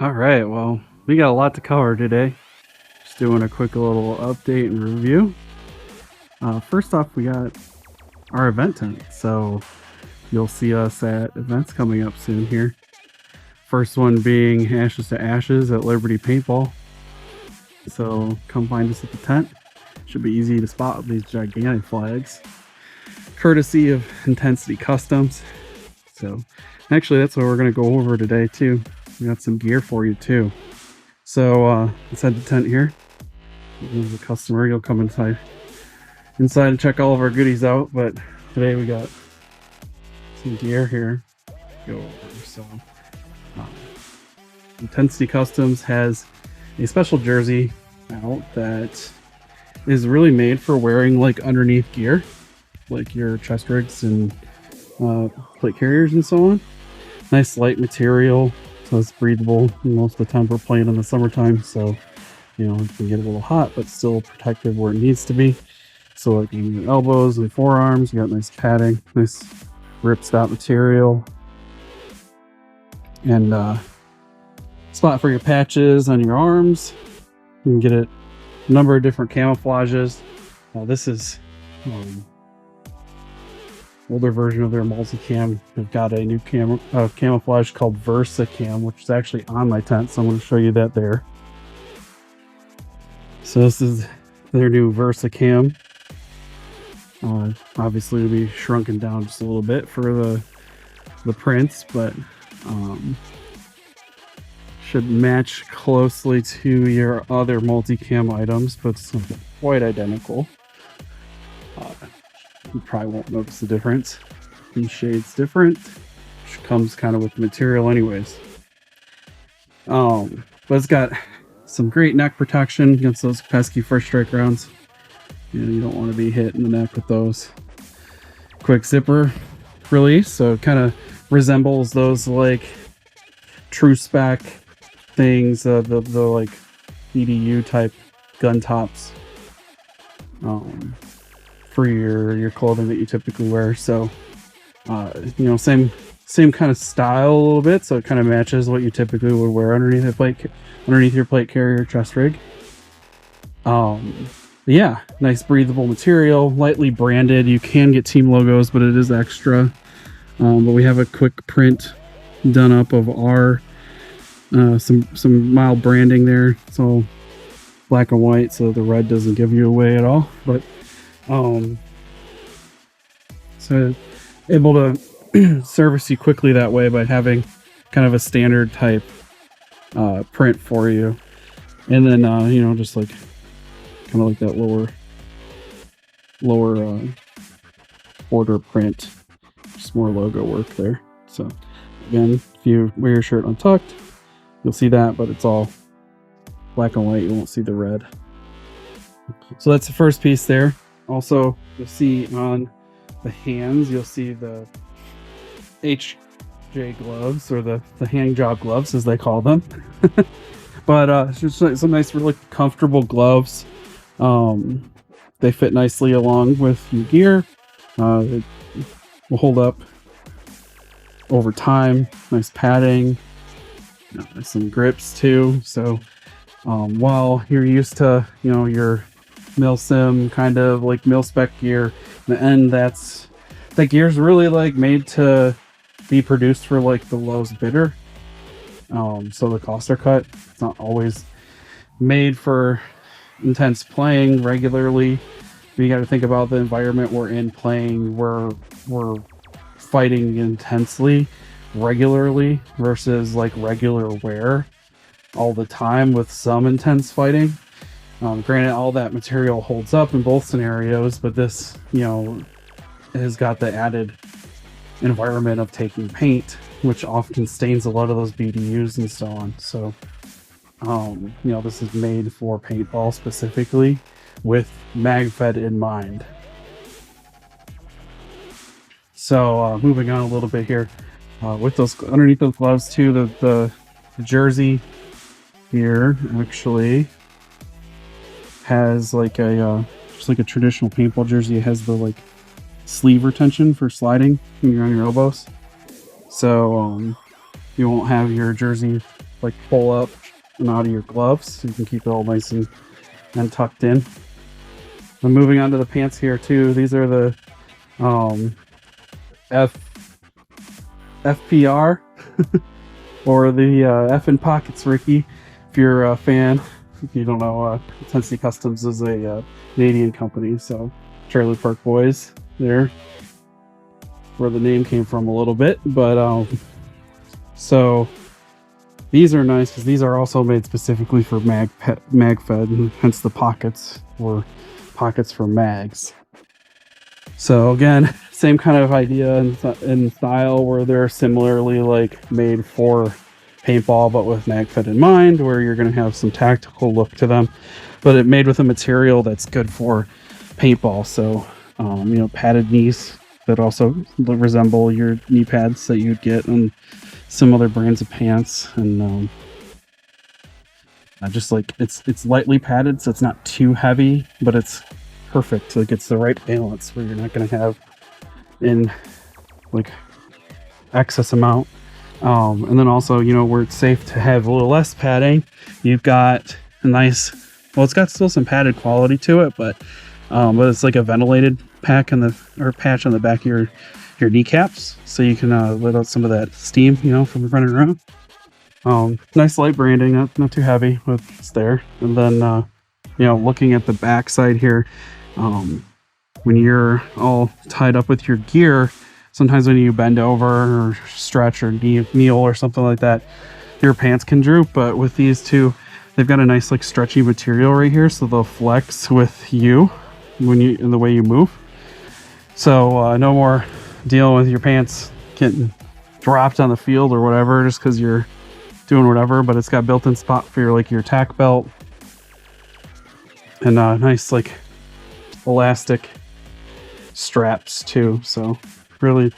All right, well, we got a lot to cover today. Just doing a quick little update and review. First off, we got our event tent. So you'll see us at events coming up soon here. First one being Ashes to Ashes at Liberty Paintball. So come find us at the tent. Should be easy to spot these gigantic flags. Courtesy of Intensity Customs. So actually that's what we're going to go over today too. We got some gear for you too. So inside the tent here, as a customer, you'll come inside and check all of our goodies out. But today we got some gear here to go over. So Intensity Customs has a special jersey out that is really made for wearing like underneath gear, like your chest rigs and plate carriers and so on. Nice light material, so it's breathable. Most of the time we're playing in the summertime, so you know it can get a little hot, but still protective where it needs to be. So like in your elbows and forearms, you got nice padding, nice ripstop material, and spot for your patches on your arms. You can get it a number of different camouflages. This is older version of their multicam. They've got a new camouflage called Versa Cam, which is actually on my tent, so I'm going to show you that there. So this is their new Versa Cam. Obviously it'll be shrunken down just a little bit for the prints, but should match closely to your other multicam items, but it's not quite identical. You probably won't notice the difference. These shades different, which comes kind of with the material anyways. But it's got some great neck protection against those pesky first strike rounds. You don't want to be hit in the neck with those. Quick zipper release, so it kind of resembles those like true spec things, the like EDU type gun tops for your clothing that you typically wear. So you know, same kind of style a little bit, so it kind of matches what you typically would wear underneath your plate carrier chest rig. Yeah, nice breathable material, lightly branded. You can get team logos, but it is extra. But we have a quick print done up of our some mild branding there. It's all black and white, so the red doesn't give you away at all. But so able to service you quickly that way by having kind of a standard type print for you, and then you know, just like kind of like that lower border print, just more logo work there. So again, if you wear your shirt untucked, you'll see that, but it's all black and white. You won't see the red. So that's the first piece there. Also, you'll see on the hands, you'll see the HJ gloves, or the hand job gloves as they call them. But it's just some nice, really comfortable gloves. They fit nicely along with your gear. It will hold up over time. Nice padding, some grips too. So while you're used to, you know, your mil-sim kind of like mil-spec gear, in the end that gear's really like made to be produced for like the lowest bidder. So the costs are cut. It's not always made for intense playing regularly. You got to think about the environment we're in playing. We're fighting intensely regularly versus like regular wear all the time with some intense fighting. Granted, all that material holds up in both scenarios, but this, you know, has got the added environment of taking paint, which often stains a lot of those BDUs and so on. So you know, this is made for paintball specifically with Magfed in mind. So moving on a little bit here, with those underneath those gloves too, the jersey here actually has like a just like a traditional paintball jersey. It has the like sleeve retention for sliding when you're on your elbows, so you won't have your jersey like pull up and out of your gloves, so you can keep it all nice and tucked in. I'm moving on to the pants here too. These are the FPR or the F in Pockets, Ricky. If you're a fan, if you don't know, Tennessee Customs is a Canadian company, so Trailer Park Boys there, where the name came from a little bit. But so these are nice because these are also made specifically for Magfed, and hence the pockets were pockets for mags. So again, same kind of idea and style, where they're similarly like made for paintball, but with Magfed in mind, where you're going to have some tactical look to them, but it made with a material that's good for paintball. So you know, padded knees that also resemble your knee pads that you'd get on some other brands of pants, and just like it's lightly padded, so it's not too heavy, but it's perfect. Like, it's the right balance where you're not going to have in like excess amount. And then also, you know, where it's safe to have a little less padding, you've got a nice, well, it's got still some padded quality to it, but it's like a ventilated pack in the, or patch on the back of your kneecaps, so you can let out some of that steam, you know, from running around. Nice light branding, not too heavy, but it's there. And then you know, looking at the back side here, when you're all tied up with your gear, sometimes when you bend over or stretch or kneel or something like that, your pants can droop. But with these two, they've got a nice like stretchy material right here, so they'll flex with you when you, in the way you move. So no more dealing with your pants getting dropped on the field or whatever just because you're doing whatever. But it's got built-in spot for your, like, your tack belt, and nice like elastic straps too. So really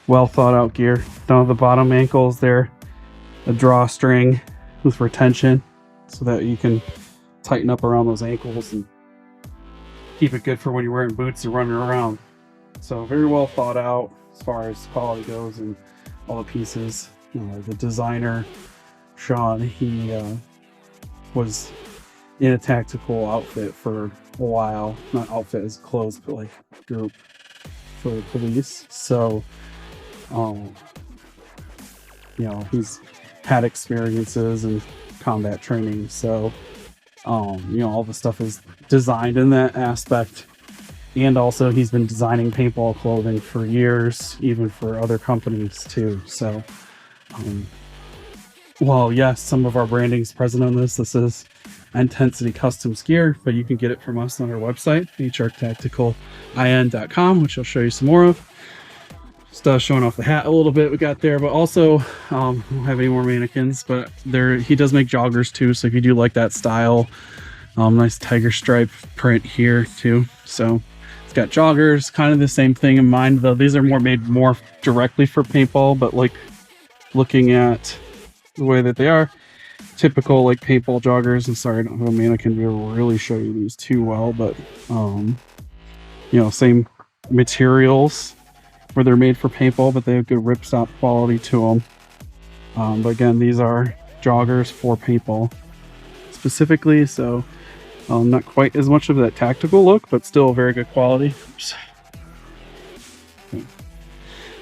well thought out gear. Down at the bottom ankles there, a drawstring with retention so that you can tighten up around those ankles and keep it good for when you're wearing boots and running around. So very well thought out as far as quality goes and all the pieces. The designer, Sean, he was in a tactical outfit for a while. Not outfit as clothes, but like group for the police. So, you know, he's had experiences and combat training. So, you know, all the stuff is designed in that aspect. And also he's been designing paintball clothing for years, even for other companies too. So, well, yes, some of our branding is present on this. This is Intensity Customs gear, but you can get it from us on our website, hrtacticalin.com, which I'll show you some more of. Just showing off the hat a little bit we got there, but also we don't have any more mannequins, but there, he does make joggers too, so if you do like that style, nice tiger stripe print here too. So it's got joggers, kind of the same thing in mind, though these are made more directly for paintball, but like looking at the way that they are, typical like paintball joggers. And sorry, I don't have a mannequin to be able to really show you these too well, but you know, same materials where they're made for paintball, but they have good ripstop quality to them. But again, these are joggers for paintball specifically, so not quite as much of that tactical look, but still very good quality.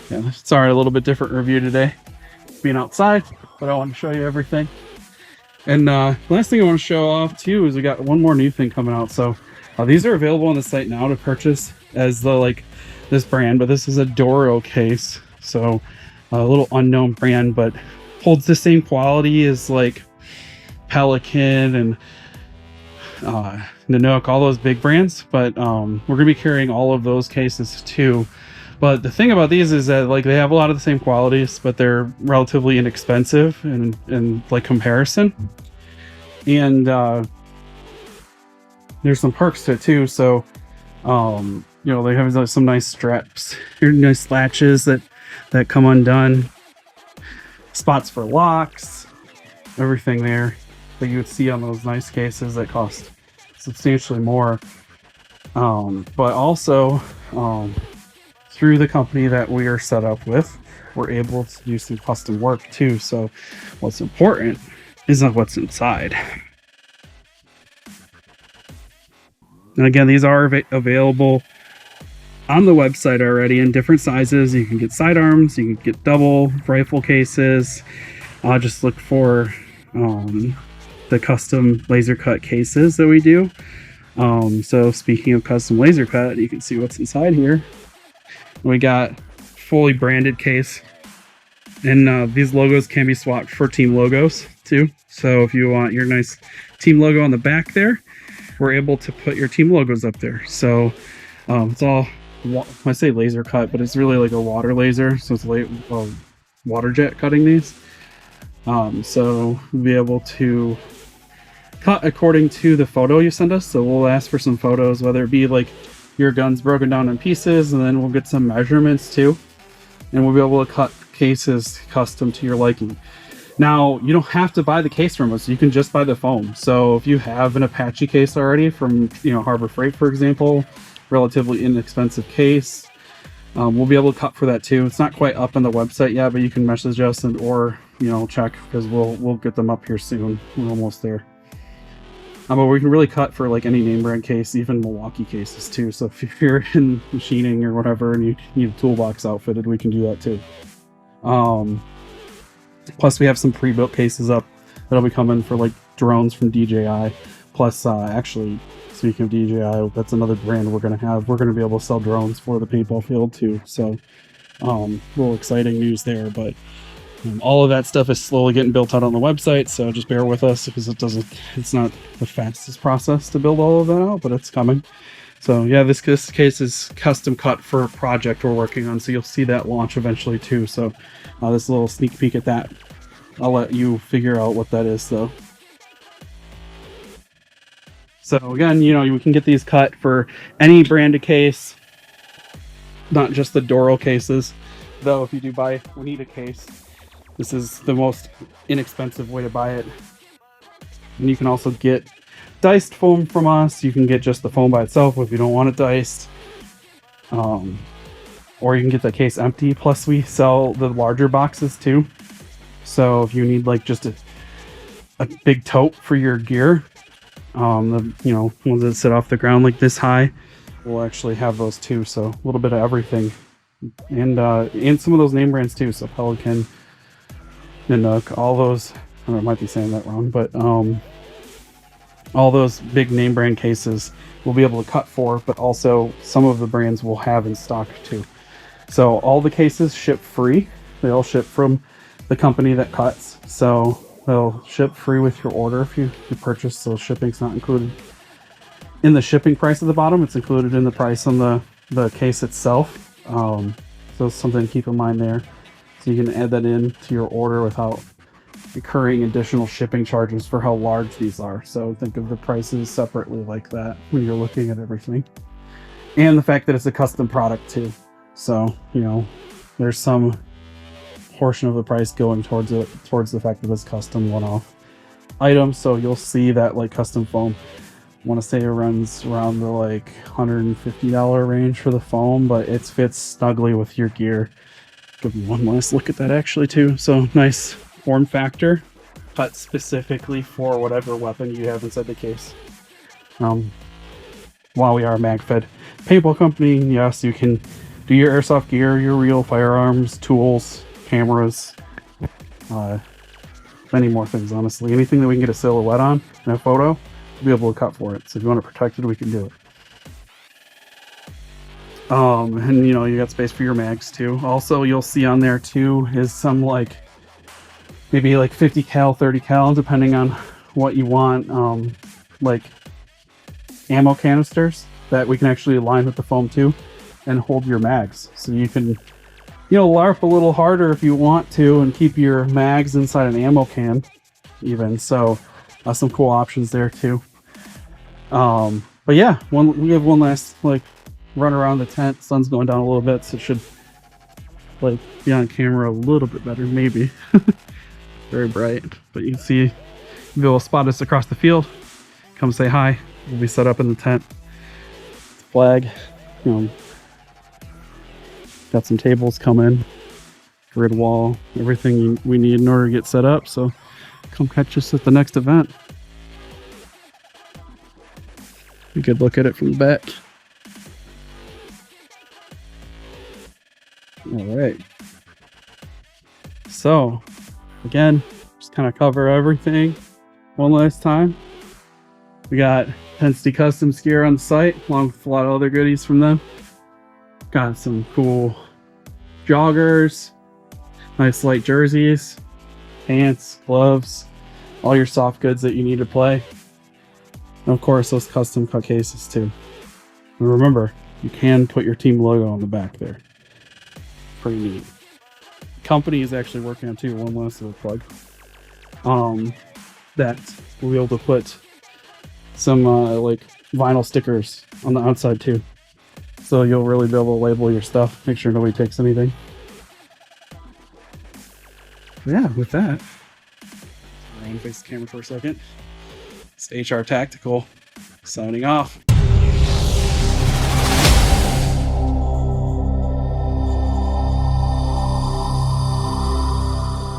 Yeah, sorry, a little bit different review today, being outside, but I want to show you everything. And last thing I want to show off too is we got one more new thing coming out. So these are available on the site now to purchase as the, like, this brand, but this is a Doro case, so a little unknown brand, but holds the same quality as like Pelican and NanoTac, all those big brands. But we're gonna be carrying all of those cases too. But the thing about these is that, like, they have a lot of the same qualities, but they're relatively inexpensive in like comparison. And there's some perks to it too. So you know, they have some nice straps, nice latches that come undone, spots for locks, everything there that you would see on those nice cases that cost substantially more. But also through the company that we are set up with, we're able to do some custom work too. So what's important isn't what's inside. And again, these are available on the website already in different sizes. You can get sidearms, you can get double rifle cases. Just look for the custom laser cut cases that we do. So speaking of custom laser cut, you can see what's inside here. We got fully branded case, and these logos can be swapped for team logos too. So if you want your nice team logo on the back there, we're able to put your team logos up there. So it's all, I say laser cut, but it's really like a water laser. So it's like water jet cutting these. So we'll be able to cut according to the photo you send us. So we'll ask for some photos, whether it be like your gun's broken down in pieces, and then we'll get some measurements too. And we'll be able to cut cases custom to your liking. Now, you don't have to buy the case from us. You can just buy the foam. So if you have an Apache case already from, Harbor Freight, for example, relatively inexpensive case, we'll be able to cut for that too. It's not quite up on the website yet, but you can message us or check, because we'll get them up here soon. We're almost there. But we can really cut for like any name brand case, even Milwaukee cases too. So if you're in machining or whatever and you need a toolbox outfitted, we can do that too. Plus we have some pre-built cases up that'll be coming for like drones from DJI. Plus, actually, speaking of DJI, that's another brand we're going to have. We're going to be able to sell drones for the paintball field too. So, real exciting news there. But all of that stuff is slowly getting built out on the website. So just bear with us, because it's not the fastest process to build all of that out, but it's coming. So yeah, this case is custom cut for a project we're working on. So you'll see that launch eventually too. So this little sneak peek at that. I'll let you figure out what that is though. So again, you can get these cut for any branded case, not just the Doro cases. Though if you do buy a case, this is the most inexpensive way to buy it. And you can also get diced foam from us. You can get just the foam by itself if you don't want it diced. Or you can get the case empty. Plus we sell the larger boxes too. So if you need like just a big tote for your gear, ones that sit off the ground like this high, we'll actually have those too. So a little bit of everything. And some of those name brands too. So Pelican, Nanook, all those, I might be saying that wrong, but all those big name brand cases we'll be able to cut for, but also some of the brands will have in stock too. So all the cases ship free. They all ship from the company that cuts. So they'll ship free with your order if you purchase. So shipping's not included in the shipping price at the bottom. It's included in the price on the case itself. So it's something to keep in mind there. So you can add that in to your order without incurring additional shipping charges for how large these are. So think of the prices separately like that when you're looking at everything. And the fact that it's a custom product too. So, there's some portion of the price going towards the fact that it's custom one-off item. So you'll see that like custom foam, I want to say it runs around the like $150 range for the foam, but it fits snugly with your gear. Give me one last look at that actually too. So nice form factor, cut specifically for whatever weapon you have inside the case. While we are a Magfed Paintball company, yes, you can do your airsoft gear, your real firearms, tools, cameras, many more things, honestly. Anything that we can get a silhouette on in a photo, we'll be able to cut for it. So if you want it protected, we can do it. And you got space for your mags too. Also, you'll see on there too is some like maybe like 50 cal, 30 cal, depending on what you want. Like ammo canisters that we can actually align with the foam too and hold your mags. So you can, LARP a little harder if you want to and keep your mags inside an ammo can even. So some cool options there too. But yeah, we have one last like run around the tent. Sun's going down a little bit, so it should like be on camera a little bit better, maybe. Very bright, but you can see, you'll be able to spot us across the field. Come say hi. We'll be set up in the tent. Flag, got some tables coming. grid wall, everything we need in order to get set up. So come catch us at the next event. You could look at it from the back. All right. So again, just kind of cover everything one last time. We got Pensty Customs gear on site, along with a lot of other goodies from them. Got some cool joggers, nice light jerseys, pants, gloves, all your soft goods that you need to play. And of course, those custom cut cases too. And remember, you can put your team logo on the back there. Pretty neat. Company is actually working on too, one last little plug. That we'll be able to put some like vinyl stickers on the outside too. So you'll really be able to label your stuff, make sure nobody takes anything. Yeah, with that, I'll face the camera for a second. It's HR Tactical, signing off.